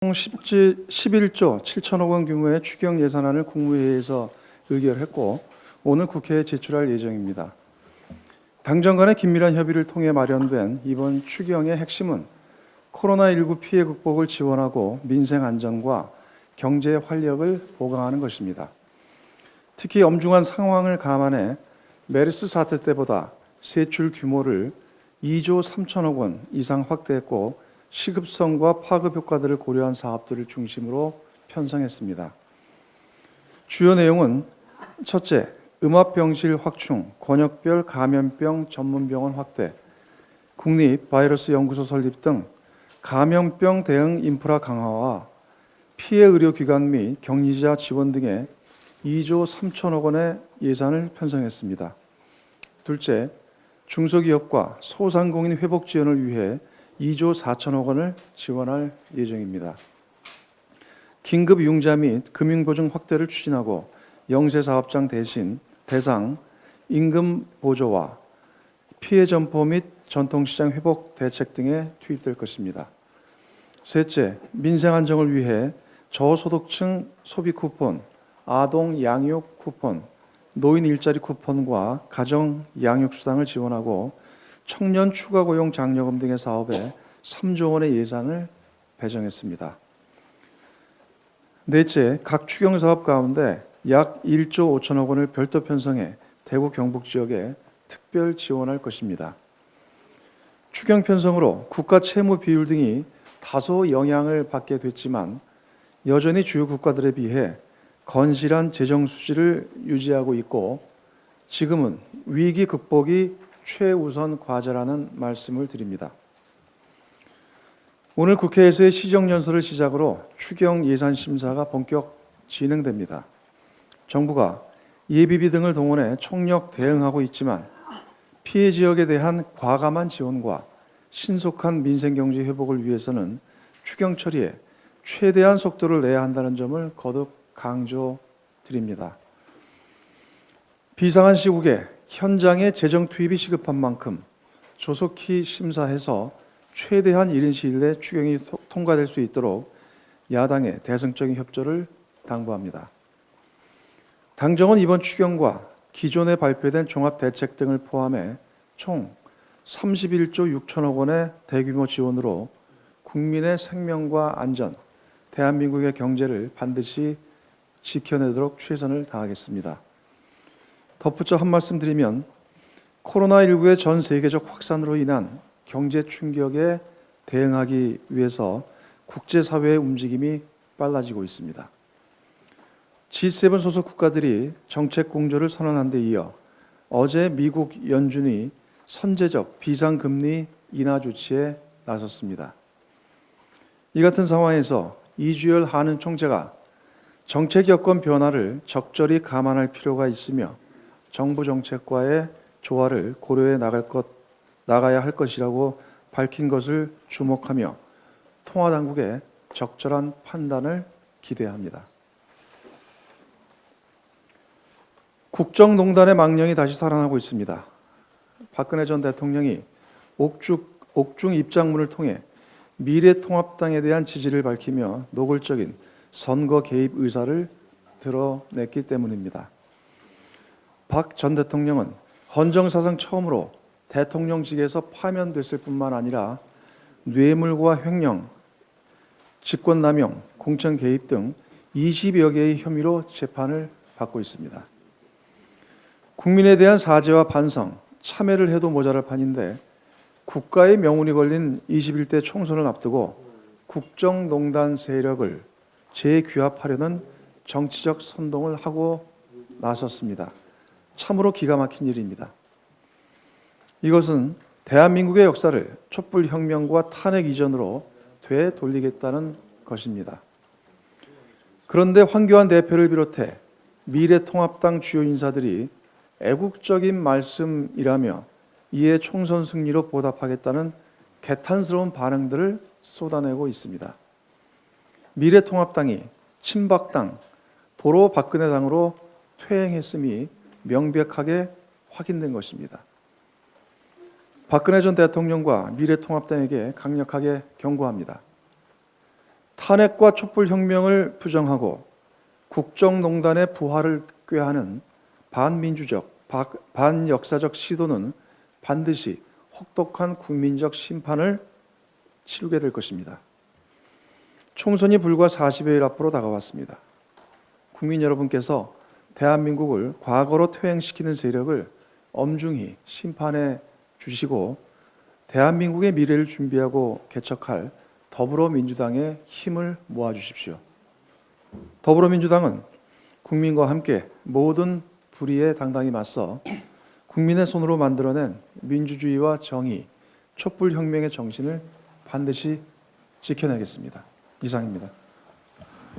총 11조 7천억 원 규모의 추경 예산안을 국무회의에서 의결했고 오늘 국회에 제출할 예정입니다. 당정 간의 긴밀한 협의를 통해 마련된 이번 추경의 핵심은 코로나19 피해 극복을 지원하고 민생 안정과 경제 활력을 보강하는 것입니다. 특히 엄중한 상황을 감안해 메르스 사태 때보다 세출 규모를 2조 3천억 원 이상 확대했고 시급성과 파급 효과들을 고려한 사업들을 중심으로 편성했습니다. 주요 내용은 첫째, 음압병실 확충, 권역별 감염병 전문병원 확대, 국립바이러스연구소 설립 등 감염병 대응 인프라 강화와 피해 의료기관 및 격리자 지원 등의 2조 3천억 원의 예산을 편성했습니다. 둘째, 중소기업과 소상공인 회복 지원을 위해 2조 4천억 원을 지원할 예정입니다. 긴급 융자 및 금융보증 확대를 추진하고 영세사업장 대상 임금 보조와 피해 점포 및 전통시장 회복 대책 등에 투입될 것입니다. 셋째, 민생 안정을 위해 저소득층 소비 쿠폰, 아동 양육 쿠폰, 노인 일자리 쿠폰과 가정 양육 수당을 지원하고 청년 추가 고용 장려금 등의 사업에 3조 원의 예산을 배정했습니다. 넷째, 각 추경 사업 가운데 약 1조 5천억 원을 별도 편성해 대구 경북 지역에 특별 지원할 것입니다. 추경 편성으로 국가 채무 비율 등이 다소 영향을 받게 됐지만 여전히 주요 국가들에 비해 건실한 재정 수지를 유지하고 있고 지금은 위기 극복이 최우선 과제라는 말씀을 드립니다. 오늘 국회에서의 시정연설을 시작으로 추경 예산 심사가 본격 진행됩니다. 정부가 예비비 등을 동원해 총력 대응하고 있지만 피해 지역에 대한 과감한 지원과 신속한 민생경제 회복을 위해서는 추경 처리에 최대한 속도를 내야 한다는 점을 거듭 강조드립니다. 비상한 시국에 현장에 재정 투입이 시급한 만큼 조속히 심사해서 최대한 이른 시일 내 추경이 통과될 수 있도록 야당의 대승적인 협조를 당부합니다. 당정은 이번 추경과 기존에 발표된 종합대책 등을 포함해 총 31조 6천억 원의 대규모 지원으로 국민의 생명과 안전, 대한민국의 경제를 반드시 지켜내도록 최선을 다하겠습니다. 덧붙여 한 말씀 드리면 코로나19의 전 세계적 확산으로 인한 경제 충격에 대응하기 위해서 국제사회의 움직임이 빨라지고 있습니다. G7 소속 국가들이 정책 공조를 선언한 데 이어 어제 미국 연준이 선제적 비상금리 인하 조치에 나섰습니다. 이 같은 상황에서 이주열 한은 총재가 정책 여건 변화를 적절히 감안할 필요가 있으며 정부 정책과의 조화를 고려해 나가야 할 것이라고 밝힌 것을 주목하며 통화 당국의 적절한 판단을 기대합니다. 국정농단의 망령이 다시 살아나고 있습니다. 박근혜 전 대통령이 옥중 입장문을 통해 미래통합당에 대한 지지를 밝히며 노골적인 선거 개입 의사를 드러냈기 때문입니다. 박 전 대통령은 헌정사상 처음으로 대통령직에서 파면됐을 뿐만 아니라 뇌물과 횡령, 직권남용, 공천 개입 등 20여 개의 혐의로 재판을 받고 있습니다. 국민에 대한 사죄와 반성, 참회를 해도 모자랄 판인데 국가의 명운이 걸린 21대 총선을 앞두고 국정농단 세력을 재규합하려는 정치적 선동을 하고 나섰습니다. 참으로 기가 막힌 일입니다. 이것은 대한민국의 역사를 촛불혁명과 탄핵 이전으로 되돌리겠다는 것입니다. 그런데 황교안 대표를 비롯해 미래통합당 주요 인사들이 애국적인 말씀이라며 이에 총선 승리로 보답하겠다는 개탄스러운 반응들을 쏟아내고 있습니다. 미래통합당이 친박당, 도로 박근혜 당으로 퇴행했음이 명백하게 확인된 것입니다. 박근혜 전 대통령과 미래통합당에게 강력하게 경고합니다. 탄핵과 촛불혁명을 부정하고 국정농단의 부활을 꾀하는 반민주적, 반역사적 시도는 반드시 혹독한 국민적 심판을 치르게 될 것입니다. 총선이 불과 40여일 앞으로 다가왔습니다. 국민 여러분께서 대한민국을 과거로 퇴행시키는 세력을 엄중히 심판해 주시고 대한민국의 미래를 준비하고 개척할 더불어민주당의 힘을 모아주십시오. 더불어민주당은 국민과 함께 모든 불의에 당당히 맞서 국민의 손으로 만들어낸 민주주의와 정의, 촛불혁명의 정신을 반드시 지켜내겠습니다. 이상입니다.